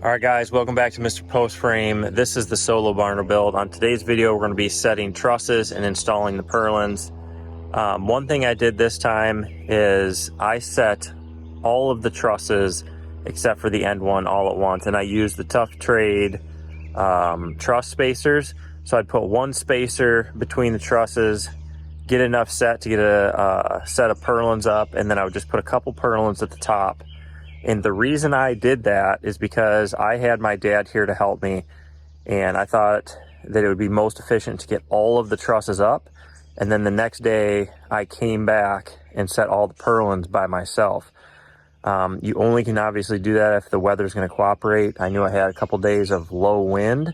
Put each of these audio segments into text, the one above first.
Alright guys, welcome back to Mr. Post Frame. This is the Solo Barndo Build. On today's video, we're going to be setting trusses and installing the purlins. One thing I did this time is I set all of the trusses except for the end one all at once, and I used the Tough Trade truss spacers. So I'd put one spacer between the trusses, get enough set to get a set of purlins up, and then I would just put a couple purlins at the top. And the reason I did that is because I had my dad here to help me, and I thought that it would be most efficient to get all of the trusses up, and then the next day I came back and set all the purlins by myself. You only can obviously do that if the weather's going to cooperate. I knew I had a couple days of low wind.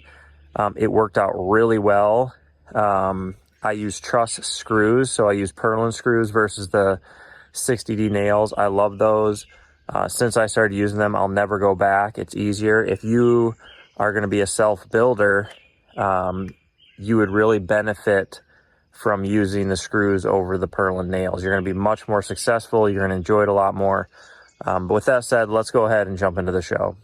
It worked out really well. I used truss screws, so I used Purlin screws versus the 60D nails. I love those. Since I started using them, I'll never go back. It's easier. If you are going to be a self-builder, you would really benefit from using the screws over the Purlin nails. You're going to be much more successful. You're going to enjoy it a lot more. But with that said, let's go ahead and jump into the show.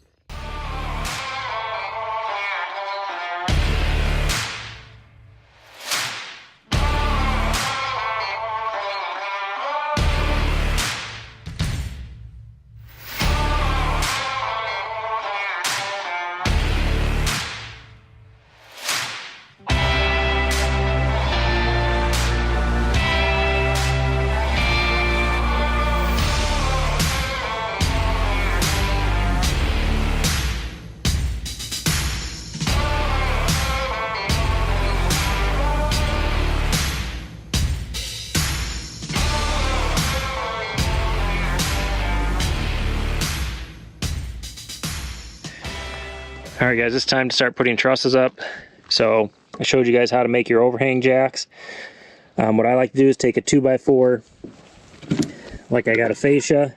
Alright guys, it's time to start putting trusses up. So I showed you guys how to make your overhang jacks. What I like to do is take a 2x4, like I got a fascia,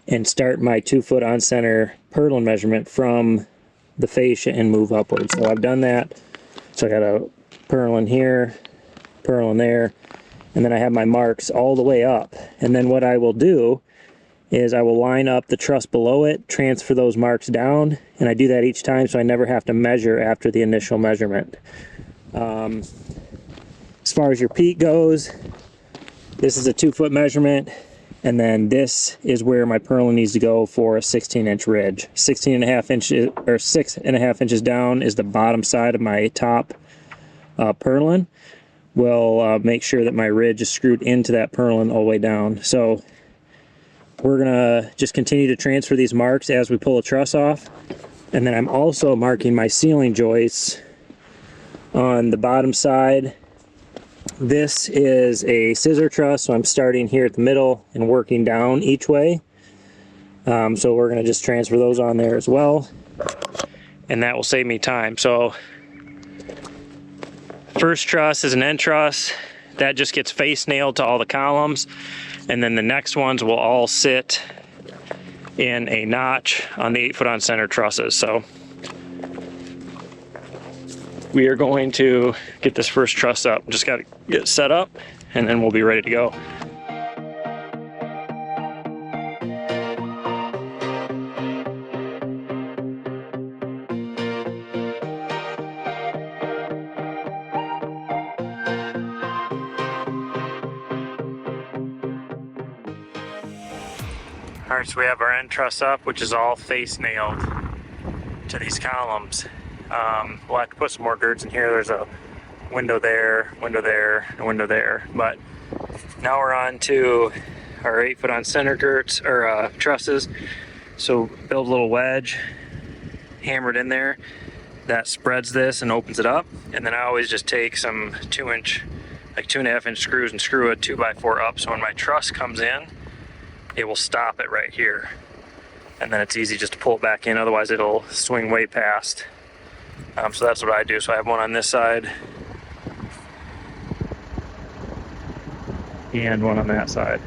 and start my 2-foot on center purlin measurement from the fascia and move upwards. So I've done that. So I got a purlin here, purlin there, and then I have my marks all the way up. And then what I will do is I will line up the truss below it, transfer those marks down, and I do that each time so I never have to measure after the initial measurement. As far as your peak goes, this is a 2-foot measurement, and then this is where my purlin needs to go for a 16-inch ridge. 16.5 inches or 6.5 inches down is the bottom side of my top purlin. Will make sure that my ridge is screwed into that purlin all the way down. So we're gonna just continue to transfer these marks as we pull a truss off. And then I'm also marking my ceiling joists on the bottom side. This is a scissor truss, so I'm starting here at the middle and working down each way. So we're gonna just transfer those on there as well, and that will save me time. So first truss is an end truss. That just gets face nailed to all the columns. And then the next ones will all sit in a notch on the 8-foot on center trusses. So we are going to get this first truss up. Just got to get set up, and then we'll be ready to go. Alright, so we have our end truss up, which is all face nailed to these columns. We'll have to put some more girts in here. There's a window there, and a window there. But now we're on to our 8-foot on center girts, or trusses. So build a little wedge, hammer it in there. That spreads this and opens it up. And then I always just take some 2-inch, like 2.5 inch screws and screw a 2x4 up. So when my truss comes in, it will stop it right here, and then it's easy just to pull it back in, otherwise it'll swing way past. So that's what I do. So I have one on this side and one on that side.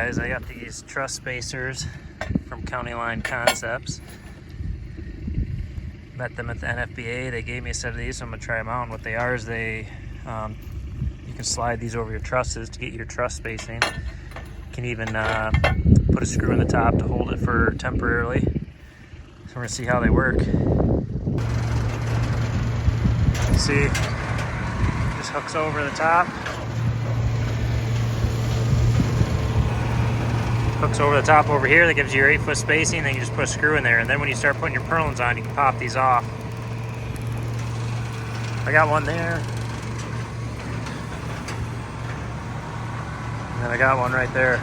guys, I got these truss spacers from County Line Concepts. Met them at the NFBA. They gave me a set of these, so I'm gonna try them out. And what they are is you can slide these over your trusses to get your truss spacing. You can even put a screw in the top to hold it for temporarily. So we're gonna see how they work. See, just hooks over the top. Hooks over the top over here. That gives you your 8-foot spacing. Then you just put a screw in there, and then when you start putting your purlins on, you can pop these off. I got one there, and then I got one right there.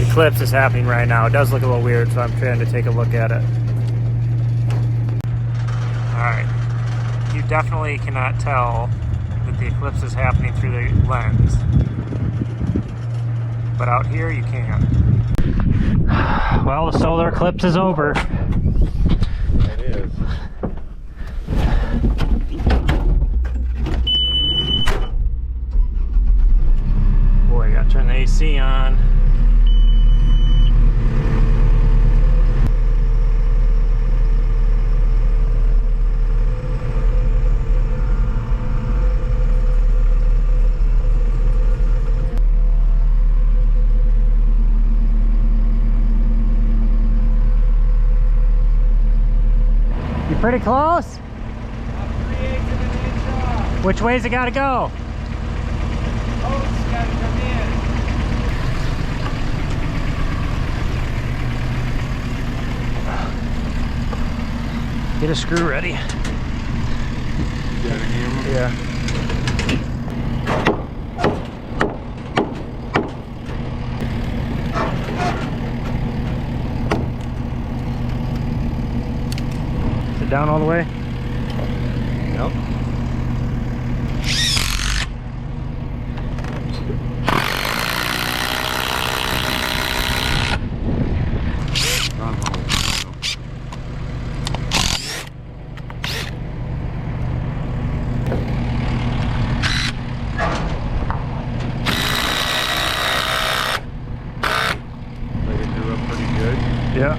Eclipse is happening right now. It does look a little weird, so I'm trying to take a look at it. Alright. You definitely cannot tell that the eclipse is happening through the lens. But out here you can. Well, the solar eclipse is over. It is. Boy, I gotta turn the AC on. Pretty close? About 3/8 of an inch off. Which way's it gotta go? Oh, it's gotta come in. Get a screw ready. You got a hammer? Yeah. Down all the way? Yep. Like it drew up pretty good. Yeah.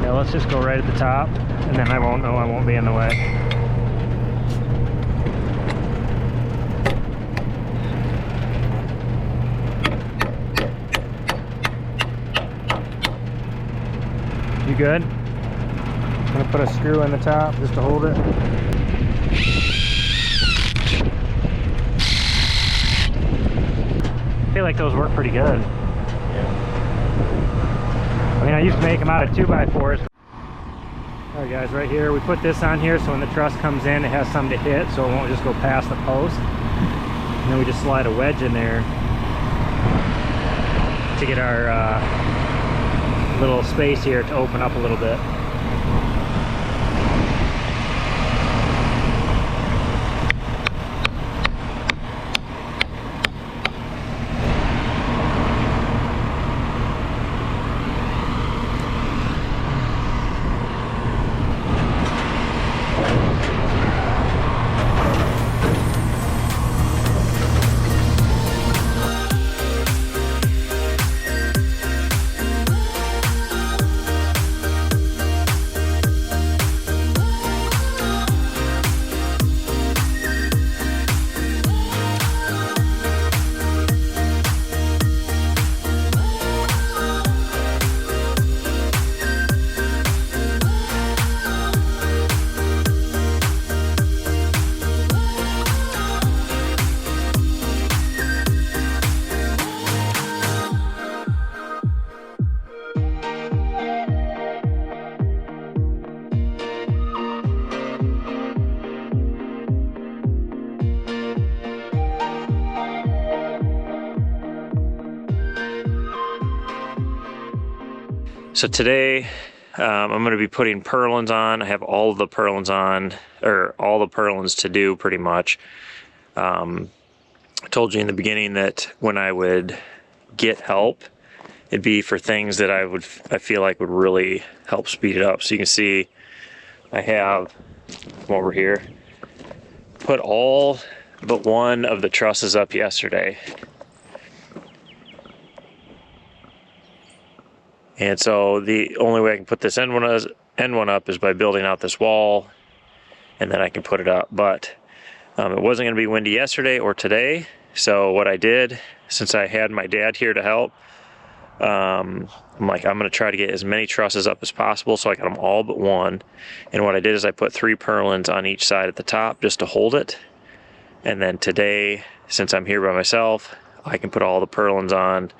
Let's just go right at the top, and then I won't be in the way. You good? I'm gonna put a screw in the top just to hold it. I feel like those work pretty good. I mean, I used to make them out of 2x4s. Alright guys, right here, we put this on here so when the truss comes in, it has something to hit so it won't just go past the post. And then we just slide a wedge in there to get our little space here to open up a little bit. So today I'm going to be putting purlins on. I have all of the purlins on, or all the purlins to do pretty much. I told you in the beginning that when I would get help, it'd be for things that I feel like would really help speed it up. So you can see I have, come over here, put all but one of the trusses up yesterday. And so the only way I can put this end one up is by building out this wall, and then I can put it up. But it wasn't going to be windy yesterday or today, so what I did, since I had my dad here to help, I'm going to try to get as many trusses up as possible, so I got them all but one. And what I did is I put 3 purlins on each side at the top just to hold it. And then today, since I'm here by myself, I can put all the purlins on.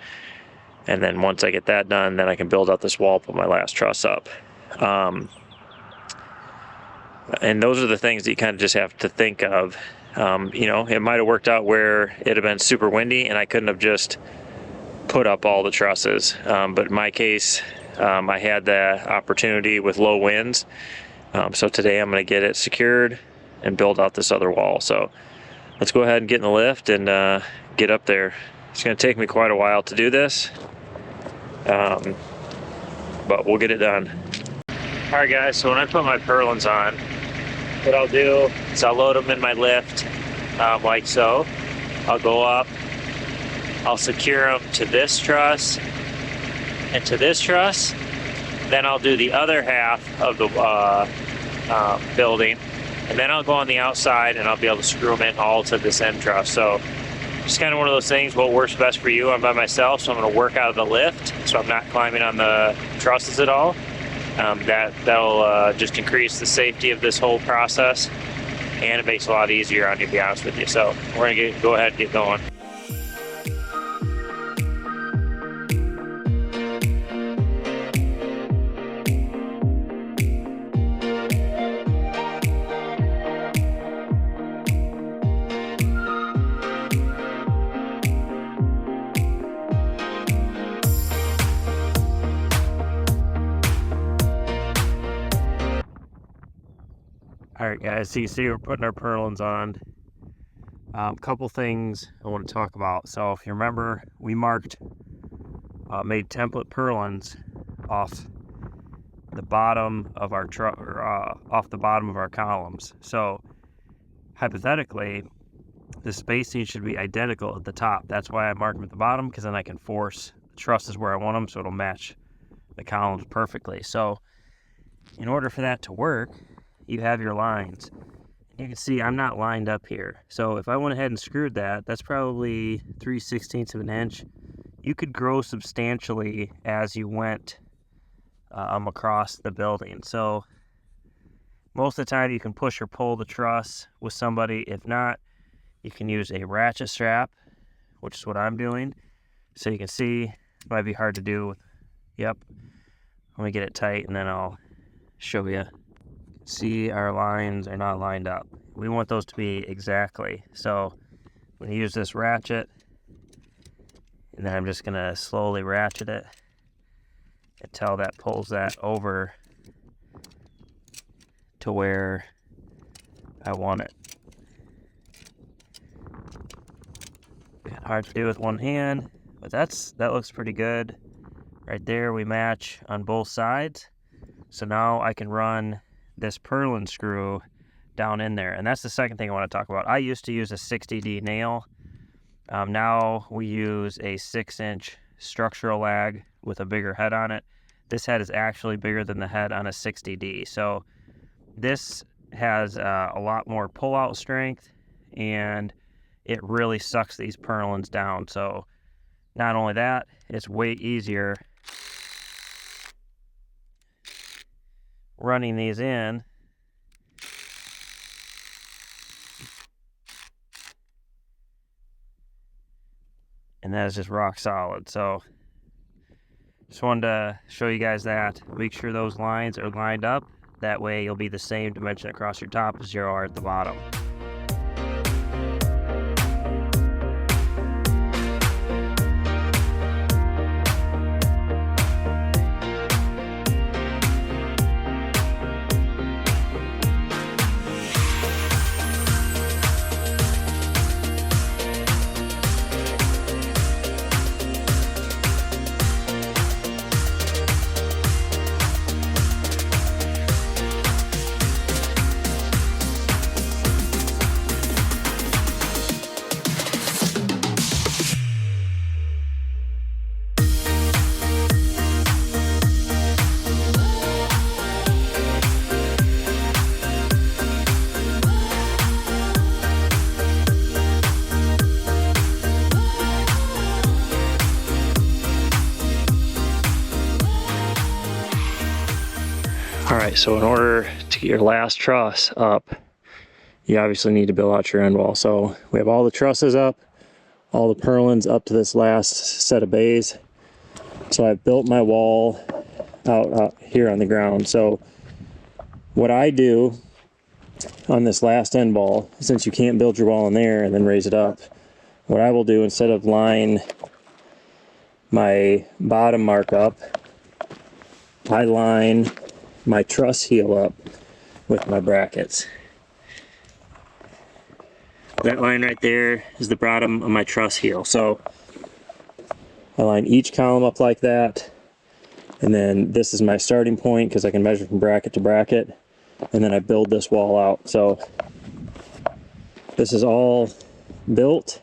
And then once I get that done, then I can build out this wall, put my last truss up. And those are the things that you kind of just have to think of. It might have worked out where it'd have been super windy and I couldn't have just put up all the trusses. But in my case, I had the opportunity with low winds. So today I'm going to get it secured and build out this other wall. So let's go ahead and get in the lift and get up there. It's going to take me quite a while to do this. But we'll get it done. Alright guys, so when I put my purlins on, what I'll do is I'll load them in my lift like so. I'll go up, I'll secure them to this truss and to this truss. Then I'll do the other half of the building, and then I'll go on the outside and I'll be able to screw them in all to this end truss. So just kind of one of those things, what works best for you. I'm by myself, so I'm going to work out of the lift, so I'm not climbing on the trusses at all. That'll just increase the safety of this whole process, and it makes it a lot easier on you, to be honest with you. So we're going to go ahead and get going. Alright guys, so you see we're putting our purlins on. Couple things I want to talk about. So if you remember, we made template purlins off the bottom of our off the bottom of our columns. So hypothetically, the spacing should be identical at the top. That's why I marked them at the bottom, because then I can force the trusses where I want them, so it'll match the columns perfectly. So in order for that to work, you have your lines. You can see I'm not lined up here. So if I went ahead and screwed that, that's probably 3/16 of an inch. You could grow substantially as you went across the building. So most of the time you can push or pull the truss with somebody. If not, you can use a ratchet strap, which is what I'm doing. So you can see, it might be hard to do. Yep. Let me get it tight and then I'll show you. See, our lines are not lined up. We want those to be exactly. So I'm going to use this ratchet, and then I'm just going to slowly ratchet it until that pulls that over to where I want it. Hard to do with one hand, but that looks pretty good. Right there we match on both sides. So now I can run this purlin screw down in there. And that's the second thing I want to talk about. I used to use a 60D nail. Now we use a 6-inch structural lag with a bigger head on it. This head is actually bigger than the head on a 60D. So this has a lot more pull-out strength, and it really sucks these purlins down. So not only that, it's way easier running these in. And that is just rock solid. So just wanted to show you guys that. Make sure those lines are lined up. That way you'll be the same dimension across your top as you are at the bottom. So in order to get your last truss up, you obviously need to build out your end wall. So we have all the trusses up, all the purlins up to this last set of bays. So I've built my wall out here on the ground. So what I do on this last end wall, since you can't build your wall in there and then raise it up, what I will do, instead of line my bottom mark up, I line my truss heel up with my brackets. That line right there is the bottom of my truss heel. So I line each column up like that, and then this is my starting point because I can measure from bracket to bracket, and then I build this wall out. So this is all built.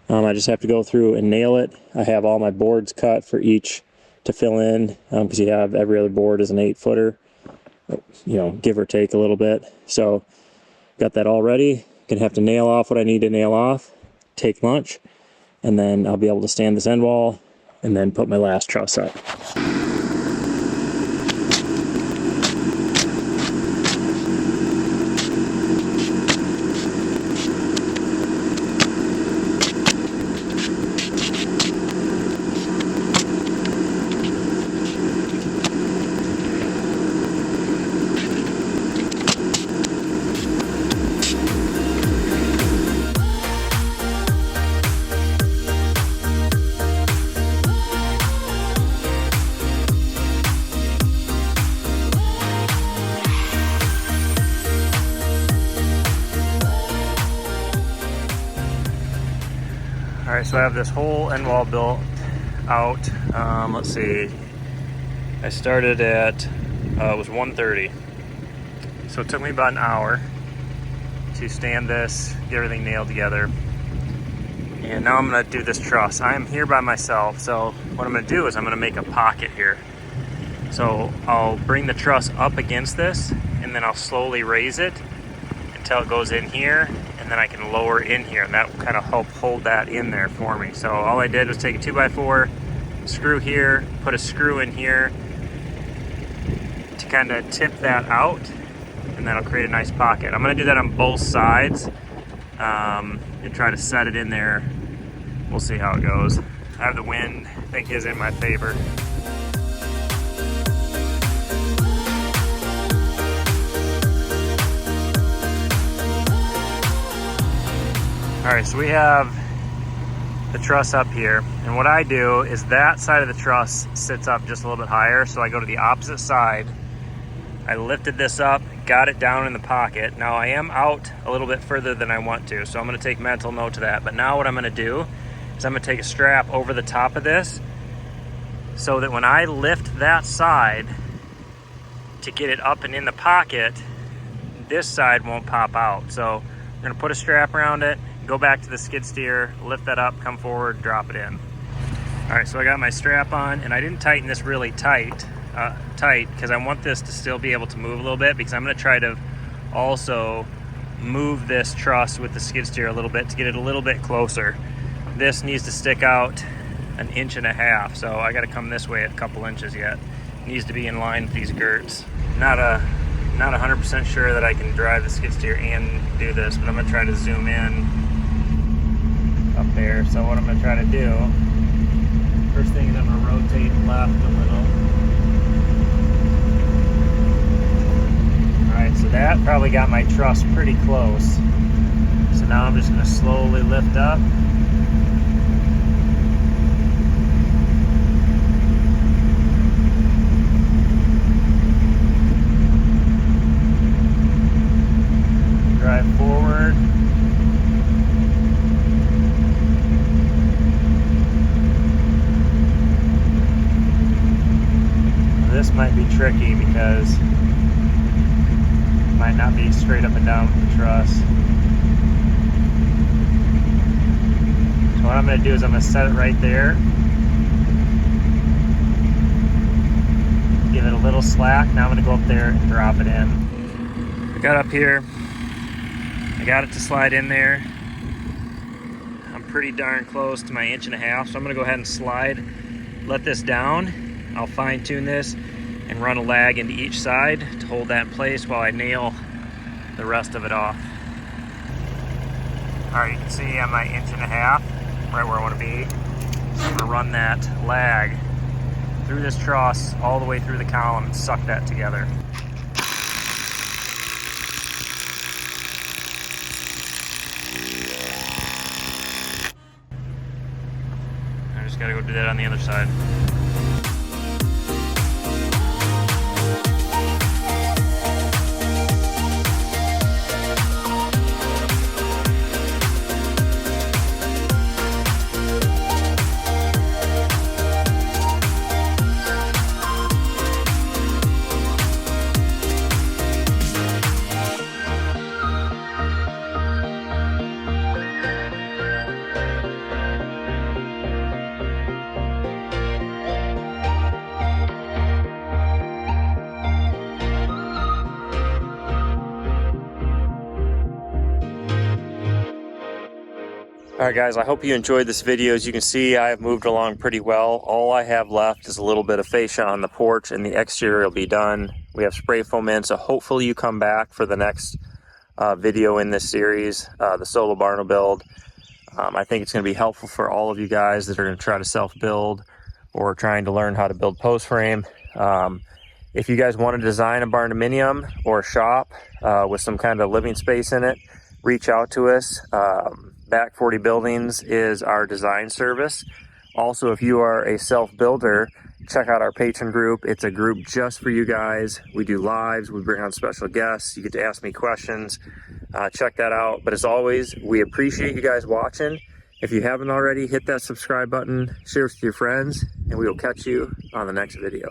I just have to go through and nail it. I have all my boards cut for each to fill in, because you have every other board is an 8-footer, you know, give or take a little bit. So got that all ready. Gonna have to nail off what I need to nail off, take lunch, and then I'll be able to stand this end wall and then put my last truss up. Alright, so I have this whole end wall built out. Let's see, I started at, it was 1:30. So it took me about an hour to stand this, get everything nailed together. And now I'm gonna do this truss. I am here by myself, so what I'm gonna do is I'm gonna make a pocket here. So I'll bring the truss up against this, and then I'll slowly raise it until it goes in here, and then I can lower in here, and that will kind of help hold that in there for me. So all I did was take a 2x4, screw here, put a screw in here to kind of tip that out, and that'll create a nice pocket. I'm going to do that on both sides and try to set it in there. We'll see how it goes. I have the wind, I think, is in my favor. Alright, so we have the truss up here, and what I do is that side of the truss sits up just a little bit higher, so I go to the opposite side. I lifted this up, got it down in the pocket. Now I am out a little bit further than I want to, so I'm going to take mental note to that. But now what I'm going to do is I'm going to take a strap over the top of this so that when I lift that side to get it up and in the pocket, this side won't pop out. So I'm going to put a strap around it, go back to the skid steer, lift that up, come forward, drop it in. All right, so I got my strap on, and I didn't tighten this really tight because I want this to still be able to move a little bit, because I'm going to try to also move this truss with the skid steer a little bit to get it a little bit closer. This needs to stick out 1.5 inches, so I got to come this way a couple inches yet. It needs to be in line with these girts. Not 100% sure that I can drive the skid steer and do this, but I'm going to try to zoom in up there. So what I'm going to try to do, first thing is I'm going to rotate left a little. Alright, so that probably got my truss pretty close. So now I'm just going to slowly lift up. Drive forward. This might be tricky because it might not be straight up and down with the truss. So what I'm going to do is I'm going to set it right there. Give it a little slack. Now I'm going to go up there and drop it in. I got up here. I got it to slide in there. I'm pretty darn close to my 1.5 inches, so I'm going to go ahead and slide, let this down. I'll fine tune this, and run a lag into each side to hold that in place while I nail the rest of it off. Alright, you can see I'm my 1.5 inches, right where I want to be. So I'm going to run that lag through this truss all the way through the column and suck that together. I just got to go do that on the other side. Alright guys, I hope you enjoyed this video. As you can see, I have moved along pretty well. All I have left is a little bit of fascia on the porch and the exterior will be done. We have spray foam in, so hopefully you come back for the next video in this series, the Solo Barndo Build. I think it's going to be helpful for all of you guys that are going to try to self-build or trying to learn how to build post frame. If you guys want to design a barndominium or a shop with some kind of living space in it, reach out to us. Back 40 Buildings is our design service. Also, if you are a self-builder, check out our patron group. It's a group just for you guys. We do lives, we bring on special guests. You get to ask me questions. Check that out. But as always, we appreciate you guys watching. If you haven't already, hit that subscribe button, share with your friends, and we will catch you on the next video.